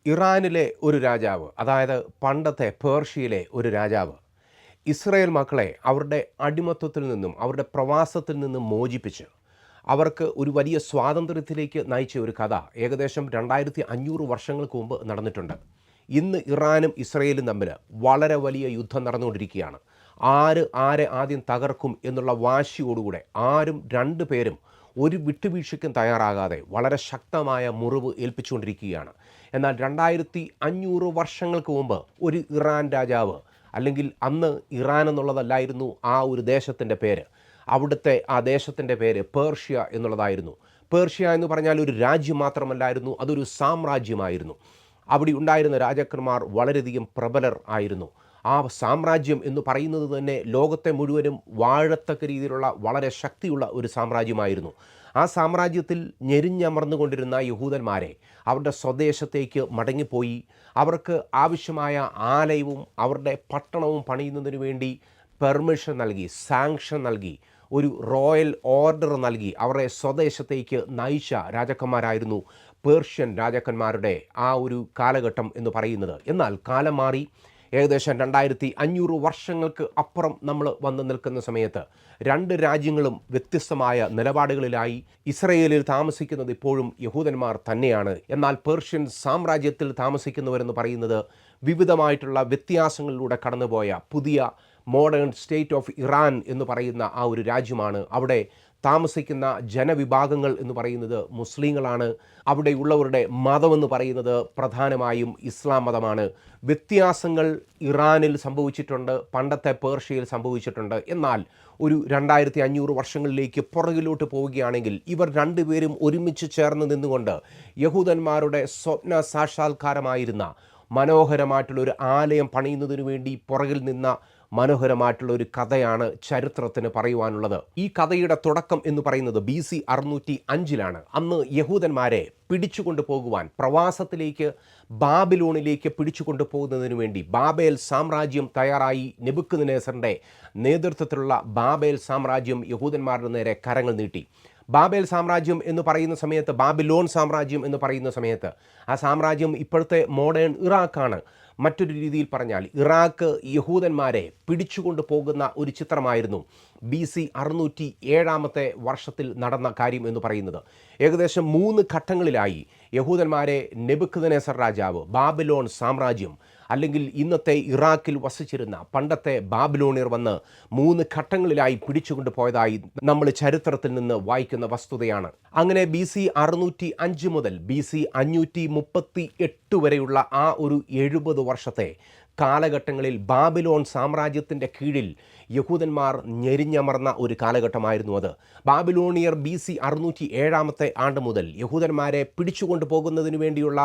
ഇറാനിലെ ഒരു രാജാവ്, അതായത് പണ്ടത്തെ പേർഷ്യയിലെ ഒരു രാജാവ്, ഇസ്രായേൽ മക്കളെ അവരുടെ അടിമത്വത്തിൽ നിന്നും അവരുടെ പ്രവാസത്തിൽ നിന്നും മോചിപ്പിച്ച് അവർക്ക് ഒരു വലിയ സ്വാതന്ത്ര്യത്തിലേക്ക് നയിച്ച ഒരു കഥ ഏകദേശം 2500 വർഷങ്ങൾക്ക് മുമ്പ് നടന്നിട്ടുണ്ട്. ഇന്ന് ഇറാനും ഇസ്രയേലും തമ്മിൽ വളരെ വലിയ യുദ്ധം നടന്നുകൊണ്ടിരിക്കുകയാണ്. ആരെ ആദ്യം തകർക്കും എന്നുള്ള വാശിയോടുകൂടെ ആരും രണ്ടു പേരും ഒരു വിട്ടുവീഴ്ചയ്ക്കും തയ്യാറാകാതെ വളരെ ശക്തമായ മുറിവ് ഏൽപ്പിച്ചുകൊണ്ടിരിക്കുകയാണ്. എന്നാൽ 2500 വർഷങ്ങൾക്ക് മുമ്പ് ഒരു ഇറാൻ രാജാവ്, അല്ലെങ്കിൽ അന്ന് ഇറാൻ എന്നുള്ളതല്ലായിരുന്നു ആ ഒരു ദേശത്തിൻ്റെ പേര്, അവിടുത്തെ ആ ദേശത്തിൻ്റെ പേര് പേർഷ്യ എന്നുള്ളതായിരുന്നു. പേർഷ്യ എന്ന് പറഞ്ഞാൽ ഒരു രാജ്യം മാത്രമല്ലായിരുന്നു, അതൊരു സാമ്രാജ്യമായിരുന്നു. അവിടെ ഉണ്ടായിരുന്ന രാജാക്കന്മാർ വളരെയധികം പ്രബലർ ആയിരുന്നു. ആ സാമ്രാജ്യം എന്ന് പറയുന്നത് തന്നെ ലോകത്തെ മുഴുവനും വാഴത്തക്ക രീതിയിലുള്ള വളരെ ശക്തിയുള്ള ഒരു സാമ്രാജ്യമായിരുന്നു. ആ സാമ്രാജ്യത്തിൽ ഞെരിഞ്ഞമർന്നുകൊണ്ടിരുന്ന യഹൂദന്മാരെ അവരുടെ സ്വദേശത്തേക്ക് മടങ്ങിപ്പോയി അവർക്ക് ആവശ്യമായ ആലയവും അവരുടെ പട്ടണവും പണിയുന്നതിന് വേണ്ടി പെർമിഷൻ നൽകി, സാങ്ഷൻ നൽകി, ഒരു റോയൽ ഓർഡർ നൽകി അവരുടെ സ്വദേശത്തേക്ക് നയിച്ച രാജാക്കന്മാരായിരുന്നു പേർഷ്യൻ രാജാക്കന്മാരുടെ ആ ഒരു കാലഘട്ടം എന്ന് പറയുന്നത്. എന്നാൽ കാലം മാറി. ഏകദേശം 2500 വർഷങ്ങൾക്ക് അപ്പുറം നമ്മൾ വന്നു നിൽക്കുന്ന സമയത്ത് രണ്ട് രാജ്യങ്ങളും വ്യത്യസ്തമായ നിലപാടുകളിലായി. ഇസ്രയേലിൽ താമസിക്കുന്നത് ഇപ്പോഴും യഹൂദന്മാർ തന്നെയാണ്. എന്നാൽ പേർഷ്യൻ സാമ്രാജ്യത്തിൽ താമസിക്കുന്നവരെന്ന് പറയുന്നത് വിവിധമായിട്ടുള്ള വ്യത്യാസങ്ങളിലൂടെ കടന്നുപോയ പുതിയ മോഡേൺ സ്റ്റേറ്റ് ഓഫ് ഇറാൻ എന്ന് പറയുന്ന ആ ഒരു രാജ്യമാണ്. അവിടെ താമസിക്കുന്ന ജനവിഭാഗങ്ങൾ എന്ന് പറയുന്നത് മുസ്ലിങ്ങളാണ്. അവിടെയുള്ളവരുടെ മതമെന്ന് പറയുന്നത് പ്രധാനമായും ഇസ്ലാം മതമാണ്. വ്യത്യാസങ്ങൾ ഇറാനിൽ സംഭവിച്ചിട്ടുണ്ട്, പണ്ടത്തെ പേർഷ്യയിൽ സംഭവിച്ചിട്ടുണ്ട്. എന്നാൽ ഒരു 2500 വർഷങ്ങളിലേക്ക് പുറകിലോട്ട് പോവുകയാണെങ്കിൽ ഇവർ രണ്ടുപേരും ഒരുമിച്ച് ചേർന്ന് നിന്നുകൊണ്ട് യഹൂദന്മാരുടെ സ്വപ്ന സാക്ഷാത്കാരമായിരുന്ന മനോഹരമായിട്ടുള്ളൊരു ആലയം പണിയുന്നതിനു വേണ്ടി പുറകിൽ നിന്ന മനോഹരമായിട്ടുള്ള ഒരു കഥയാണ് ചരിത്രത്തിന് പറയുവാനുള്ളത്. ഈ കഥയുടെ തുടക്കം എന്ന് പറയുന്നത് BC 605 അന്ന് യഹൂദന്മാരെ പിടിച്ചുകൊണ്ടു പോകുവാൻ പ്രവാസത്തിലേക്ക് ബാബിലോണിലേക്ക് പിടിച്ചുകൊണ്ടു പോകുന്നതിന് വേണ്ടി ബാബേൽ സാമ്രാജ്യം തയ്യാറായി. നെബൂഖദ്നേസറിൻ്റെ നേതൃത്വത്തിലുള്ള ബാബേൽ സാമ്രാജ്യം യഹൂദന്മാരുടെ നേരെ കരങ്ങൾ നീട്ടി. ബാബേൽ സാമ്രാജ്യം എന്ന് പറയുന്ന സമയത്ത്, ബാബിലോൺ സാമ്രാജ്യം എന്ന് പറയുന്ന സമയത്ത് ആ സാമ്രാജ്യം ഇപ്പോഴത്തെ മോഡേൺ ഇറാഖാണ്. മറ്റൊരു രീതിയിൽ പറഞ്ഞാൽ ഇറാഖ് യഹൂദന്മാരെ പിടിച്ചുകൊണ്ട് പോകുന്ന ഒരു ചിത്രമായിരുന്നു BC 607 വർഷത്തിൽ നടന്ന കാര്യം എന്ന് പറയുന്നത്. ഏകദേശം 3 ഘട്ടങ്ങളിലായി യഹൂദന്മാരെ നെബൂഖദ്നേസർ രാജാവ്, ബാബിലോൺ സാമ്രാജ്യം, അല്ലെങ്കിൽ ഇന്നത്തെ ഇറാഖിൽ വസിച്ചിരുന്ന പണ്ടത്തെ ബാബിലോണിയർ വന്ന് 3 ഘട്ടങ്ങളിലായി പിടിച്ചുകൊണ്ട് പോയതായി നമ്മൾ ചരിത്രത്തിൽ നിന്ന് വായിക്കുന്ന വസ്തുതയാണ്. അങ്ങനെ BC 605 മുതൽ BC 538 വരെയുള്ള ആ ഒരു 70 വർഷത്തെ കാലഘട്ടങ്ങളിൽ ബാബിലോൺ സാമ്രാജ്യത്തിൻ്റെ കീഴിൽ യഹൂദന്മാർ ഞെരിഞ്ഞമർന്ന ഒരു കാലഘട്ടമായിരുന്നു അത്. ബാബിലോണിയർ BC 607 മുതൽ യഹൂദന്മാരെ പിടിച്ചുകൊണ്ടു പോകുന്നതിന് വേണ്ടിയുള്ള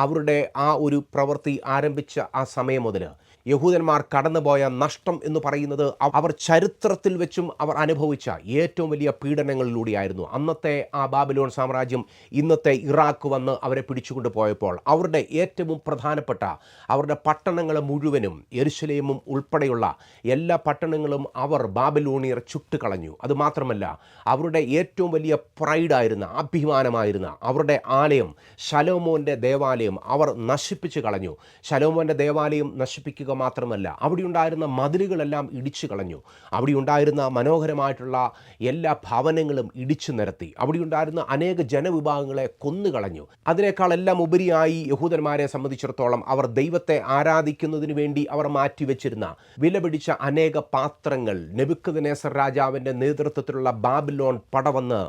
അവരുടെ ആ ഒരു പ്രവൃത്തി ആരംഭിച്ച ആ സമയം മുതൽ യഹൂദന്മാർ കടന്നുപോയ നഷ്ടം എന്ന് പറയുന്നത് അവർ ചരിത്രത്തിൽ വെച്ചും അവർ അനുഭവിച്ച ഏറ്റവും വലിയ പീഡനങ്ങളിലൂടെയായിരുന്നു. അന്നത്തെ ആ ബാബിലോൺ സാമ്രാജ്യം ഇന്നത്തെ ഇറാഖ് വന്ന് അവരെ പിടിച്ചുകൊണ്ട് പോയപ്പോൾ അവരുടെ ഏറ്റവും പ്രധാനപ്പെട്ട അവരുടെ പട്ടണങ്ങൾ മുഴുവനും, യെരുശലേമും ഉൾപ്പെടെയുള്ള എല്ലാ പട്ടണങ്ങളും അവർ ബാബിലോണിയർ ചുട്ടുകളഞ്ഞു. അതുമാത്രമല്ല, അവരുടെ ഏറ്റവും വലിയ പ്രൈഡായിരുന്ന, അഭിമാനമായിരുന്ന അവരുടെ ആലയം, ശലോമോൻ്റെ ദേവാലയം അവർ നശിപ്പിച്ചു കളഞ്ഞു. ശലോമോൻ്റെ ദേവാലയം നശിപ്പിക്കുക മാത്രമല്ല, അവിടെയുണ്ടായിരുന്ന മതിലുകളെല്ലാം ഇടിച്ചു കളഞ്ഞു. അവിടെയുണ്ടായിരുന്ന മനോഹരമായിട്ടുള്ള എല്ലാ ഭവനങ്ങളും ഇടിച്ചു നിരത്തി. അവിടെയുണ്ടായിരുന്ന അനേക ജനവിഭാഗങ്ങളെ കൊന്നുകളഞ്ഞു. അതിനേക്കാളെല്ലാം ഉപരിയായി യഹൂദന്മാരെ സംബന്ധിച്ചിടത്തോളം അവർ ദൈവത്തെ ആരാധിക്കുന്നതിന് വേണ്ടി അവർ മാറ്റിവെച്ചിരുന്ന വിലപിടിച്ച അനേക പാത്രങ്ങൾ നെബൂഖദ്നേസർ രാജാവിൻ്റെ നേതൃത്വത്തിലുള്ള ബാബിലോൺ പടവന്ന്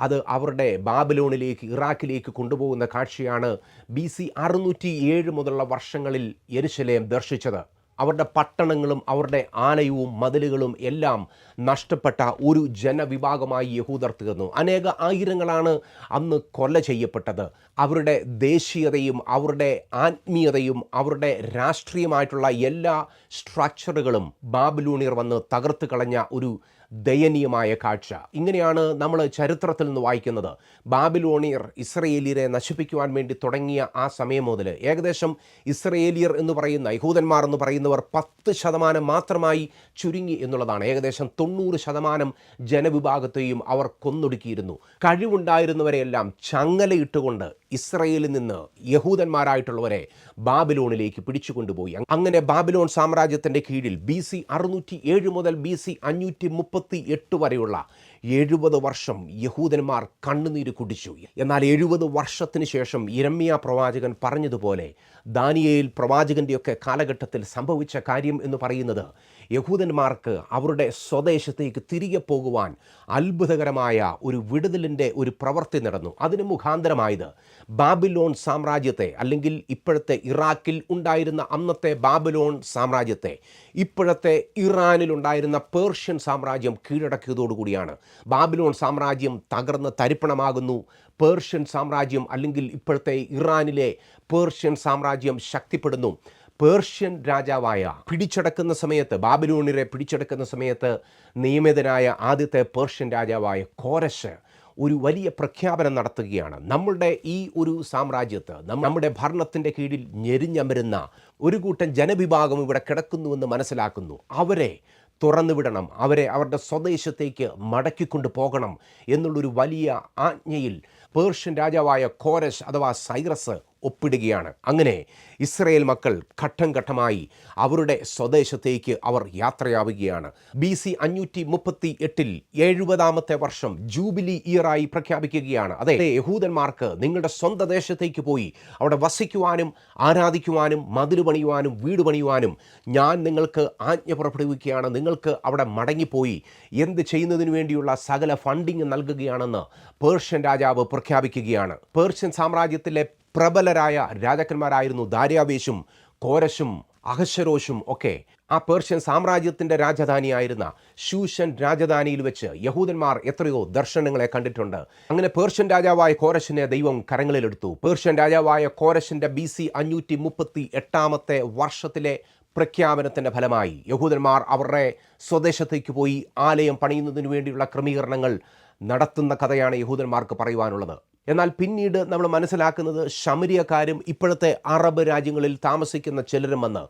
അത് അവരുടെ ബാബിലോണിലേക്ക്, ഇറാഖിലേക്ക് കൊണ്ടുപോകുന്ന കാഴ്ചയാണ് BC 607 മുതലുള്ള വർഷങ്ങളിൽ യെരുശലേം ദർശിച്ചത്. അവരുടെ പട്ടണങ്ങളും അവരുടെ ആലയവും മതിലുകളും എല്ലാം നഷ്ടപ്പെട്ട ഒരു ജനവിഭാഗമായി യഹൂദർ തീർന്നു. അനേക ആയിരങ്ങളാണ് അന്ന് കൊല ചെയ്യപ്പെട്ടത്. അവരുടെ ദേശീയതയും അവരുടെ ആത്മീയതയും അവരുടെ രാഷ്ട്രീയമായിട്ടുള്ള എല്ലാ സ്ട്രക്ചറുകളും ബാബിലോണിയർ വന്ന് തകർത്ത് കളഞ്ഞ ഒരു ദയനീയമായ കാഴ്ച. ഇങ്ങനെയാണ് നമ്മൾ ചരിത്രത്തിൽ നിന്ന് വായിക്കുന്നത്. ബാബിലോണിയർ ഇസ്രയേലിയരെ നശിപ്പിക്കുവാൻ വേണ്ടി തുടങ്ങിയ ആ സമയം മുതൽ ഏകദേശം ഇസ്രയേലിയർ എന്ന് പറയുന്ന, യഹൂദന്മാർ എന്ന് പറയുന്നവർ 10% മാത്രമായി ചുരുങ്ങി എന്നുള്ളതാണ്. ഏകദേശം 90% ജനവിഭാഗത്തെയും അവർ കൊന്നൊടുക്കിയിരുന്നു. കഴിവുണ്ടായിരുന്നവരെയെല്ലാം ചങ്ങലയിട്ടുകൊണ്ട് ഇസ്രയേലിൽ നിന്ന് യഹൂദന്മാരായിട്ടുള്ളവരെ ബാബിലോണിലേക്ക് പിടിച്ചുകൊണ്ടുപോയി. അങ്ങനെ ബാബിലോൺ സാമ്രാജ്യത്തിൻ്റെ കീഴിൽ BC 607 മുതൽ BC 538 വരെയുള്ള 70 വർഷം യഹൂദന്മാർ കണ്ണുനീര് കുടിച്ചു. എന്നാൽ 70 വർഷത്തിന് ശേഷം യിരെമ്യാ പ്രവാചകൻ പറഞ്ഞതുപോലെ ദാനിയേൽ പ്രവാചകൻ്റെയൊക്കെ കാലഘട്ടത്തിൽ സംഭവിച്ച കാര്യം എന്ന് പറയുന്നത് യഹൂദന്മാർക്ക് അവരുടെ സ്വദേശത്തേക്ക് തിരികെ പോകുവാൻ അത്ഭുതകരമായ ഒരു വിടുതലിൻ്റെ ഒരു പ്രവൃത്തി നടന്നു. അതിന് മുഖാന്തരമായത് ബാബിലോൺ സാമ്രാജ്യത്തെ, അല്ലെങ്കിൽ ഇപ്പോഴത്തെ ഇറാഖിൽ ഉണ്ടായിരുന്ന അന്നത്തെ ബാബിലോൺ സാമ്രാജ്യത്തെ ഇപ്പോഴത്തെ ഇറാനിലുണ്ടായിരുന്ന പേർഷ്യൻ സാമ്രാജ്യം കീഴടക്കിയതോടുകൂടിയാണ്. ബാബിലോൺ സാമ്രാജ്യം തകർന്ന് തരിപ്പണമാകുന്നു. പേർഷ്യൻ സാമ്രാജ്യം, അല്ലെങ്കിൽ ഇപ്പോഴത്തെ ഇറാനിലെ പേർഷ്യൻ സാമ്രാജ്യം ശക്തിപ്പെടുന്നു. പേർഷ്യൻ രാജാവായ പിടിച്ചടക്കുന്ന സമയത്ത്, ബാബിലോണിനെ പിടിച്ചടക്കുന്ന സമയത്ത് നിയമിതനായ ആദ്യത്തെ പേർഷ്യൻ രാജാവായ കോരശ് ഒരു വലിയ പ്രഖ്യാപനം നടത്തുകയാണ്. നമ്മളുടെ ഈ ഒരു സാമ്രാജ്യത്ത് നമ്മുടെ ഭരണത്തിൻ്റെ കീഴിൽ ഞെരിഞ്ഞമരുന്ന ഒരു കൂട്ടം ജനവിഭാഗം ഇവിടെ കിടക്കുന്നുവെന്ന് മനസ്സിലാക്കുന്നു. അവരെ തുറന്നുവിടണം, അവരെ അവരുടെ സ്വദേശത്തേക്ക് മടക്കിക്കൊണ്ട് പോകണം എന്നുള്ളൊരു വലിയ ആജ്ഞയിൽ പേർഷ്യൻ രാജാവായ കോരശ് അഥവാ സൈറസ് ഒപ്പിടുകയാണ്. അങ്ങനെ ഇസ്രയേൽ മക്കൾ ഘട്ടം ഘട്ടമായി അവരുടെ സ്വദേശത്തേക്ക് അവർ യാത്രയാവുകയാണ്. BC 538 70ാമത്തെ വർഷം ജൂബിലി ഇയറായി പ്രഖ്യാപിക്കുകയാണ്. അതെ, യഹൂദന്മാർക്ക് നിങ്ങളുടെ സ്വന്തം ദേശത്തേക്ക് പോയി അവിടെ വസിക്കുവാനും ആരാധിക്കുവാനും മതിൽ പണിയുവാനും വീട് പണിയുവാനും ഞാൻ നിങ്ങൾക്ക് ആജ്ഞ പുറപ്പെടുവിക്കുകയാണ്. നിങ്ങൾക്ക് അവിടെ മടങ്ങിപ്പോയി എന്ത് ചെയ്യുന്നതിന് വേണ്ടിയുള്ള സകല ഫണ്ടിങ് നൽകുകയാണെന്ന് പേർഷ്യൻ രാജാവ് പ്രഖ്യാപിക്കുകയാണ്. പേർഷ്യൻ സാമ്രാജ്യത്തിലെ പ്രബലരായ രാജാക്കന്മാരായിരുന്നു ദാര്യാവേശും കോരശും അഹശ്വരോഷും ഒക്കെ. ആ പേർഷ്യൻ സാമ്രാജ്യത്തിൻ്റെ രാജധാനിയായിരുന്ന ശൂഷൻ രാജധാനിയിൽ വെച്ച് യഹൂദന്മാർ എത്രയോ ദർശനങ്ങളെ കണ്ടിട്ടുണ്ട്. അങ്ങനെ പേർഷ്യൻ രാജാവായ കോരശിനെ ദൈവം കരങ്ങളിലെടുത്തു. പേർഷ്യൻ രാജാവായ കോരശിൻ്റെ BC 538 വർഷത്തിലെ പ്രഖ്യാപനത്തിൻ്റെ ഫലമായി യഹൂദന്മാർ അവരുടെ സ്വദേശത്തേക്ക് പോയി ആലയം പണിയുന്നതിന് വേണ്ടിയുള്ള ക്രമീകരണങ്ങൾ നടത്തുന്ന കഥയാണ് യഹൂദന്മാർക്ക് പറയുവാനുള്ളത്. എന്നാൽ പിന്നീട് നമ്മൾ മനസ്സിലാക്കുന്നത് ശമരിയക്കാരും ഇപ്പോഴത്തെ അറബ് രാജ്യങ്ങളിൽ താമസിക്കുന്ന ചിലരും വന്ന്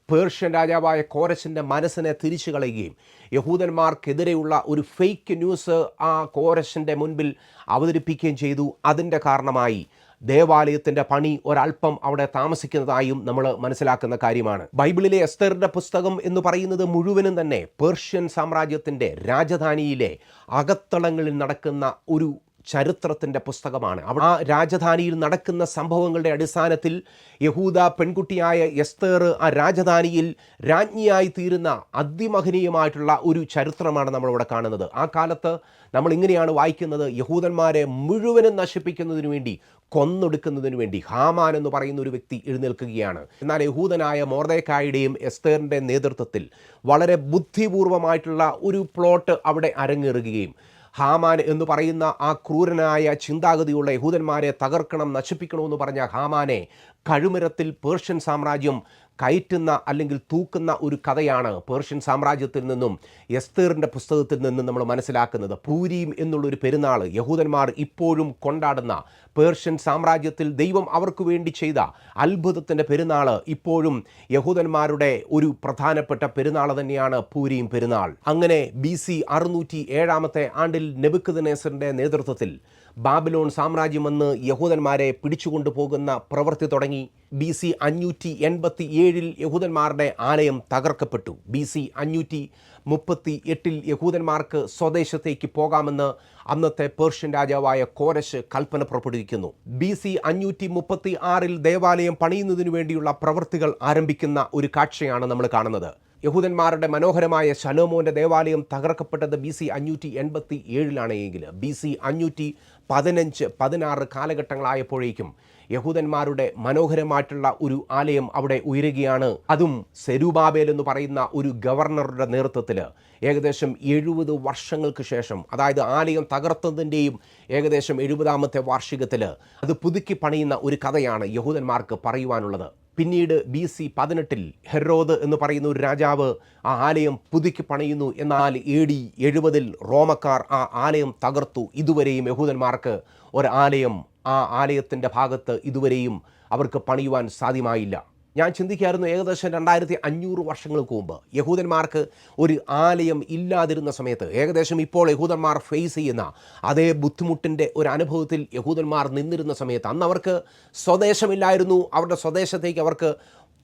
പേർഷ്യൻ രാജാവായ കോരശിൻ്റെ മനസ്സിനെ തിരിച്ചു കളയുകയും യഹൂദന്മാർക്കെതിരെയുള്ള ഒരു ഫേക്ക് ന്യൂസ് ആ കോരശിൻ്റെ മുൻപിൽ അവതരിപ്പിക്കുകയും ചെയ്തു. അതിൻ്റെ കാരണമായി ദേവാലയത്തിൻ്റെ പണി ഒരല്പം അവിടെ താമസിക്കുന്നതായും നമ്മൾ മനസ്സിലാക്കുന്ന കാര്യമാണ്. ബൈബിളിലെ എസ്തറിൻ്റെ പുസ്തകം എന്ന് പറയുന്നത് മുഴുവനും തന്നെ പേർഷ്യൻ സാമ്രാജ്യത്തിൻ്റെ രാജധാനിയിലെ അകത്തളങ്ങളിൽ നടക്കുന്ന ഒരു ചരിത്രത്തിൻ്റെ പുസ്തകമാണ്. ആ രാജധാനിയിൽ നടക്കുന്ന സംഭവങ്ങളുടെ അടിസ്ഥാനത്തിൽ യഹൂദ പെൺകുട്ടിയായ എസ്തർ ആ രാജധാനിയിൽ രാജ്ഞിയായി തീരുന്ന അതിമഹനീയമായിട്ടുള്ള ഒരു ചരിത്രമാണ് നമ്മളിവിടെ കാണുന്നത്. ആ കാലത്ത് നമ്മൾ ഇങ്ങനെയാണ് വായിക്കുന്നത്: യഹൂദന്മാരെ മുഴുവനും നശിപ്പിക്കുന്നതിന് വേണ്ടി, കൊന്നൊടുക്കുന്നതിന് വേണ്ടി ഹാമാൻ എന്ന് പറയുന്ന ഒരു വ്യക്തി എഴുന്നേൽക്കുകയാണ്. എന്നാൽ യഹൂദനായ മൊർദെഖായിയുടെയും എസ്തറിൻ്റെ നേതൃത്വത്തിൽ വളരെ ബുദ്ധിപൂർവമായിട്ടുള്ള ഒരു പ്ലോട്ട് അവിടെ അരങ്ങേറുകയും ഹാമാൻ എന്ന് പറയുന്ന ആ ക്രൂരനായ ചിന്താഗതിയുള്ള യഹൂദന്മാരെ തകർക്കണം, നശിപ്പിക്കണമെന്ന് പറഞ്ഞ ഹാമാനെ കഴുമരത്തിൽ പേർഷ്യൻ സാമ്രാജ്യം കയറ്റുന്ന അല്ലെങ്കിൽ തൂക്കുന്ന ഒരു കഥയാണ് പേർഷ്യൻ സാമ്രാജ്യത്തിൽ നിന്നും എസ്തേറിൻ്റെ പുസ്തകത്തിൽ നിന്നും നമ്മൾ മനസ്സിലാക്കുന്നത്. പൂരീം എന്നുള്ളൊരു പെരുന്നാൾ യഹൂദന്മാർ ഇപ്പോഴും കൊണ്ടാടുന്ന, പേർഷ്യൻ സാമ്രാജ്യത്തിൽ ദൈവം അവർക്ക് വേണ്ടി ചെയ്ത അത്ഭുതത്തിൻ്റെ പെരുന്നാൾ ഇപ്പോഴും യഹൂദന്മാരുടെ ഒരു പ്രധാനപ്പെട്ട പെരുന്നാൾ തന്നെയാണ് പൂരീം പെരുന്നാൾ. അങ്ങനെ BC 607 ആണ്ടിൽ നെബൂഖദ്നേസറിൻ്റെ നേതൃത്വത്തിൽ ബാബിലോൺ സാമ്രാജ്യം വന്ന് യഹൂദന്മാരെ പിടിച്ചുകൊണ്ടു പോകുന്ന പ്രവൃത്തി തുടങ്ങി. BC 587 യഹൂദന്മാരുടെ ആലയം തകർക്കപ്പെട്ടു. BC 538 യഹൂദന്മാർക്ക് സ്വദേശത്തേക്ക് പോകാമെന്ന് അന്നത്തെ പേർഷ്യൻ രാജാവായ കോരശ് കൽപ്പന പുറപ്പെടുവിക്കുന്നു. BC 536 ദേവാലയം പണിയുന്നതിനു വേണ്ടിയുള്ള പ്രവൃത്തികൾ ആരംഭിക്കുന്ന ഒരു കാഴ്ചയാണ് നമ്മൾ കാണുന്നത്. യഹൂദന്മാരുടെ മനോഹരമായ ശലോമോൻ്റെ ദേവാലയം തകർക്കപ്പെട്ടത് BC 587 എങ്കിൽ BC 515-16 കാലഘട്ടങ്ങളായപ്പോഴേക്കും യഹൂദന്മാരുടെ മനോഹരമായിട്ടുള്ള ഒരു ആലയം അവിടെ ഉയരുകയാണ്. അതും സെരുബാബേൽ എന്ന് പറയുന്ന ഒരു ഗവർണറുടെ നേതൃത്വത്തിൽ ഏകദേശം 70 വർഷങ്ങൾക്ക് ശേഷം, അതായത് ആലയം തകർത്തതിൻ്റെയും ഏകദേശം 70ാമത്തെ വാർഷികത്തിൽ അത് പുതുക്കി പണിയുന്ന ഒരു കഥയാണ് യഹൂദന്മാർക്ക് പറയുവാനുള്ളത്. പിന്നീട് BC 18 ഹെരോദ് എന്ന് പറയുന്ന ഒരു രാജാവ് ആ ആലയം പുതുക്കി പണിയുന്നു. എന്നാൽ AD 70 റോമക്കാർ ആ ആലയം തകർത്തു. ഇതുവരെയും യഹൂദന്മാർക്ക് ഒരു ആലയം, ആ ആലയത്തിൻ്റെ ഭാഗത്ത് ഇതുവരെയും അവർക്ക് പണിയുവാൻ സാധ്യമായില്ല. ഞാൻ ചിന്തിക്കായിരുന്നു ഏകദേശം 2500 വർഷങ്ങൾക്ക് മുമ്പ് യഹൂദന്മാർക്ക് ഒരു ആലയം ഇല്ലാതിരുന്ന സമയത്ത്, ഏകദേശം ഇപ്പോൾ യഹൂദന്മാർ ഫേസ് ചെയ്യുന്ന അതേ ബുദ്ധിമുട്ടിൻ്റെ ഒരു അനുഭവത്തിൽ യഹൂദന്മാർ നിന്നിരുന്ന സമയത്ത്, അന്ന് അവർക്ക് സ്വദേശമില്ലായിരുന്നു. അവരുടെ സ്വദേശത്തേക്ക് അവർക്ക്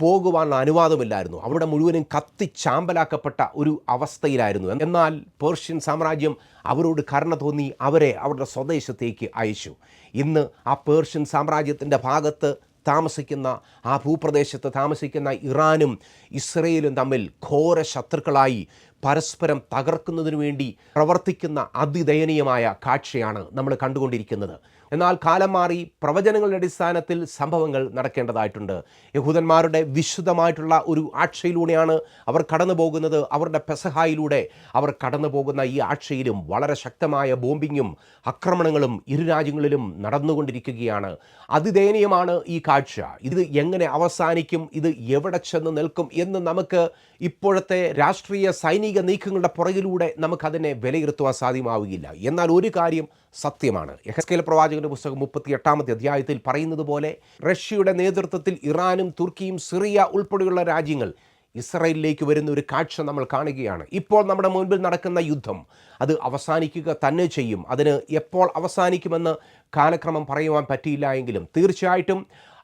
പോകുവാനുള്ള അനുവാദമില്ലായിരുന്നു. അവിടെ മുഴുവനും കത്തിച്ചാമ്പലാക്കപ്പെട്ട ഒരു അവസ്ഥയിലായിരുന്നു. എന്നാൽ പേർഷ്യൻ സാമ്രാജ്യം അവരോട് കരുണ തോന്നി അവരെ അവരുടെ സ്വദേശത്തേക്ക് അയച്ചു. ഇന്ന് ആ പേർഷ്യൻ സാമ്രാജ്യത്തിൻ്റെ ഭാഗത്ത് താമസിക്കുന്ന, ആ ഭൂപ്രദേശത്ത് താമസിക്കുന്ന ഇറാനും ഇസ്രയേലും തമ്മിൽ ഘോര ശത്രുക്കളായി പരസ്പരം തകർക്കുന്നതിനു വേണ്ടി പ്രവർത്തിക്കുന്ന അതിദയനീയമായ കാഴ്ചയാണ് നമ്മൾ കണ്ടുകൊണ്ടിരിക്കുന്നത്. എന്നാൽ കാലം മാറി പ്രവചനങ്ങളുടെ അടിസ്ഥാനത്തിൽ സംഭവങ്ങൾ നടക്കേണ്ടതായിട്ടുണ്ട്. യഹൂദന്മാരുടെ വിശുദ്ധമായിട്ടുള്ള ഒരു ആഴ്ചയിലൂടെയാണ് അവർ കടന്നു പോകുന്നത്. അവരുടെ പെസഹായിലൂടെ അവർ കടന്നു പോകുന്ന ഈ ആഴ്ചയിലും വളരെ ശക്തമായ ബോംബിങ്ങും ആക്രമണങ്ങളും ഇരു രാജ്യങ്ങളിലും നടന്നുകൊണ്ടിരിക്കുകയാണ്. അതിദയനീയമാണ് ഈ കാഴ്ച. ഇത് എങ്ങനെ അവസാനിക്കും, ഇത് എവിടെ ചെന്ന് നിൽക്കും എന്ന് നമുക്ക് ഇപ്പോഴത്തെ രാഷ്ട്രീയ സൈനിക നീക്കങ്ങളുടെ പുറകിലൂടെ നമുക്കതിനെ വിലയിരുത്തുവാൻ സാധ്യമാവുകയില്ല. എന്നാൽ ഒരു കാര്യം സത്യമാണ്. യെഹെസ്കേൽ പ്രവാചകന്റെ പുസ്തകം 38-ാമത്തെ അധ്യായത്തിൽ പറയുന്നത് പോലെ റഷ്യയുടെ നേതൃത്വത്തിൽ ഇറാനും തുർക്കിയും സിറിയ ഉൾപ്പെടെയുള്ള രാജ്യങ്ങൾ ഇസ്രായേലിലേക്ക് വരുന്ന ഒരു കാഴ്ച നമ്മൾ കാണുകയാണ്. ഇപ്പോൾ നമ്മുടെ മുൻപിൽ നടക്കുന്ന യുദ്ധം അത് അവസാനിക്കുക തന്നെ ചെയ്യും. അതിന് എപ്പോൾ അവസാനിക്കുമെന്ന് കാലക്രമം പറയുവാൻ പറ്റിയില്ല എങ്കിലും തീർച്ചയായിട്ടും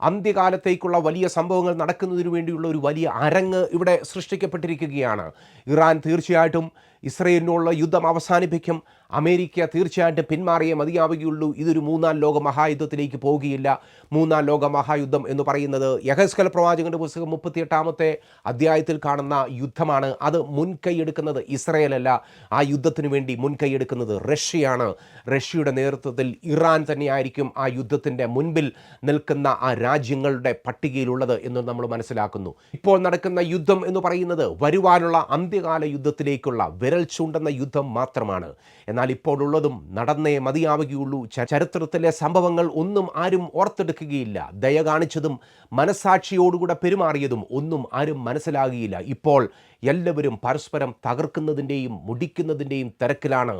അന്ത്യകാലത്തേക്കുള്ള വലിയ സംഭവങ്ങൾ നടക്കുന്നതിനു വേണ്ടിയുള്ള ഒരു വലിയ അരങ്ങ് ഇവിടെ സൃഷ്ടിക്കപ്പെട്ടിരിക്കുകയാണ്. ഇറാൻ തീർച്ചയായിട്ടും ഇസ്രയേലിനുള്ള യുദ്ധം അവസാനിപ്പിക്കും. അമേരിക്ക തീർച്ചയായിട്ടും പിന്മാറിയേ മതിയാവുകയുള്ളൂ. ഇതൊരു മൂന്നാം ലോക മഹായുദ്ധത്തിലേക്ക് പോവുകയില്ല. മൂന്നാം ലോക മഹായുദ്ധം എന്ന് പറയുന്നത് യെഹെസ്കേൽ പ്രവാചകന്റെ പുസ്തകം 38-ാമത്തെ അധ്യായത്തിൽ കാണുന്ന യുദ്ധമാണ്. അത് മുൻകൈയെടുക്കുന്നത് ഇസ്രയേലല്ല. ആ യുദ്ധത്തിന് വേണ്ടി മുൻകൈയെടുക്കുന്നത് റഷ്യയാണ്. റഷ്യയുടെ നേതൃത്വത്തിൽ ഇറാൻ തന്നെയായിരിക്കും ആ യുദ്ധത്തിൻ്റെ മുൻപിൽ നിൽക്കുന്ന ആ രാജ്യങ്ങളുടെ പട്ടികയിലുള്ളത് എന്ന് നമ്മൾ മനസ്സിലാക്കുന്നു. ഇപ്പോൾ നടക്കുന്ന യുദ്ധം എന്ന് പറയുന്നത് വരുവാനുള്ള അന്ത്യകാല യുദ്ധത്തിലേക്കുള്ള വിരൽ ചൂണ്ടുന്ന യുദ്ധം മാത്രമാണ്. എന്നാൽ ഇപ്പോൾ ഉള്ളതും നടന്നേ മതിയാവുകയുള്ളൂ. ചരിത്രത്തിലെ സംഭവങ്ങൾ ഒന്നും ആരും ഓർത്തെടുക്കുകയില്ല. ദയ കാണിച്ചതും മനസാക്ഷിയോടുകൂടെ പെരുമാറിയതും ഒന്നും ആരും മനസ്സിലാകുകയില്ല. ഇപ്പോൾ എല്ലാവരും പരസ്പരം തകർക്കുന്നതിൻ്റെയും മുടിക്കുന്നതിൻ്റെയും തിരക്കിലാണ്.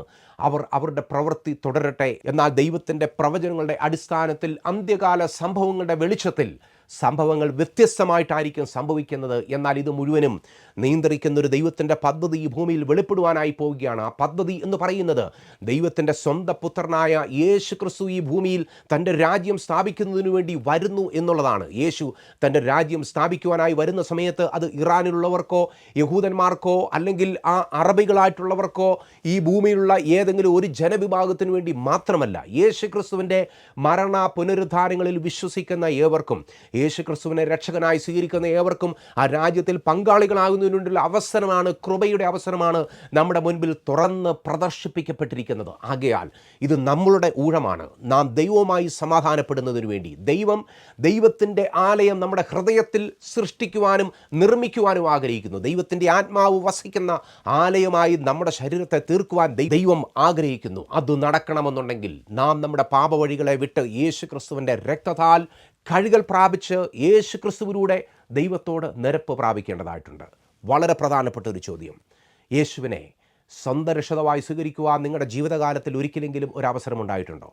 അവർ അവരുടെ പ്രവൃത്തി തുടരട്ടെ. എന്നാൽ ദൈവത്തിൻ്റെ പ്രവചനങ്ങളുടെ അടിസ്ഥാനത്തിൽ അന്ത്യകാല സംഭവങ്ങളുടെ വെളിച്ചത്തിൽ സംഭവങ്ങൾ വ്യത്യസ്തമായിട്ടായിരിക്കും സംഭവിക്കുന്നത്. എന്നാൽ ഇത് മുഴുവനും നിയന്ത്രിക്കുന്നൊരു ദൈവത്തിൻ്റെ പദ്ധതി ഈ ഭൂമിയിൽ വെളിപ്പെടുവാനായി പോവുകയാണ്. ആ പദ്ധതി എന്ന് പറയുന്നത് ദൈവത്തിൻ്റെ സ്വന്തം പുത്രനായ യേശു ക്രിസ്തു ഈ ഭൂമിയിൽ തൻ്റെ രാജ്യം സ്ഥാപിക്കുന്നതിനു വേണ്ടി വരുന്നു എന്നുള്ളതാണ്. യേശു തൻ്റെ രാജ്യം സ്ഥാപിക്കുവാനായി വരുന്ന സമയത്ത് അത് ഇറാനിലുള്ളവർക്കോ യഹൂദന്മാർക്കോ അല്ലെങ്കിൽ ആ അറബികളായിട്ടുള്ളവർക്കോ ഈ ഭൂമിയിലുള്ള ഏതെങ്കിലും ഒരു ജനവിഭാഗത്തിനു വേണ്ടി മാത്രമല്ല. യേശു ക്രിസ്തുവിൻ്റെ മരണ പുനരുദ്ധാനങ്ങളിൽ വിശ്വസിക്കുന്ന ഏവർക്കും, യേശു ക്രിസ്തുവിനെ രക്ഷകനായി സ്വീകരിക്കുന്ന ഏവർക്കും ആ രാജ്യത്തിൽ പങ്കാളികളാകുന്നതിനുള്ള അവസരമാണ്, കൃപയുടെ അവസരമാണ് നമ്മുടെ മുൻപിൽ തുറന്ന് പ്രദർശിപ്പിക്കപ്പെട്ടിരിക്കുന്നത്. ആകയാൽ ഇത് നമ്മളുടെ ഊഴമാണ്. നാം ദൈവവുമായി സമാധാനപ്പെടുന്നതിനു വേണ്ടി ദൈവത്തിൻ്റെ ആലയം നമ്മുടെ ഹൃദയത്തിൽ സൃഷ്ടിക്കുവാനും നിർമ്മിക്കുവാനും ആഗ്രഹിക്കുന്നു. ദൈവത്തിൻ്റെ ആത്മാവ് വസിക്കുന്ന ആലയമായി നമ്മുടെ ശരീരത്തെ തീർക്കുവാൻ ദൈവം ആഗ്രഹിക്കുന്നു. അത് നടക്കണമെന്നുണ്ടെങ്കിൽ നാം നമ്മുടെ പാപവഴികളെ വിട്ട് യേശു ക്രിസ്തുവിൻ്റെ രക്തത്താൽ കഴുകൽ പ്രാപിച്ച് യേശു ക്രിസ്തുവിലൂടെ ദൈവത്തോട് നിരപ്പ് പ്രാപിക്കേണ്ടതായിട്ടുണ്ട്. വളരെ പ്രധാനപ്പെട്ട ഒരു ചോദ്യം. യേശുവിനെ സ്വന്തം രക്ഷകനായി സ്വീകരിക്കുവാൻ നിങ്ങളുടെ ജീവിതകാലത്തിൽ ഒരിക്കലെങ്കിലും ഒരു അവസരമുണ്ടായിട്ടുണ്ടോ?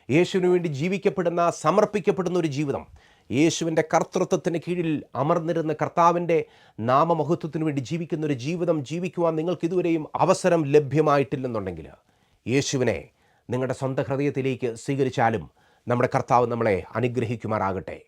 യേശുവിന് വേണ്ടി ജീവിക്കപ്പെടുന്ന, സമർപ്പിക്കപ്പെടുന്ന ഒരു ജീവിതം, യേശുവിൻ്റെ കർത്തൃത്വത്തിന് കീഴിൽ അമർന്നിരുന്ന കർത്താവിൻ്റെ നാമമഹത്വത്തിന് വേണ്ടി ജീവിക്കുന്ന ഒരു ജീവിതം ജീവിക്കുവാൻ നിങ്ങൾക്ക് ഇതുവരെയും അവസരം ലഭ്യമായിട്ടില്ലെന്നുണ്ടെങ്കിൽ യേശുവിനെ നിങ്ങളുടെ സ്വന്തം ഹൃദയത്തിലേക്ക് സ്വീകരിച്ചാലും നമ്മുടെ കർത്താവ് നമ്മളെ അനുഗ്രഹിക്കുമാറാകട്ടെ.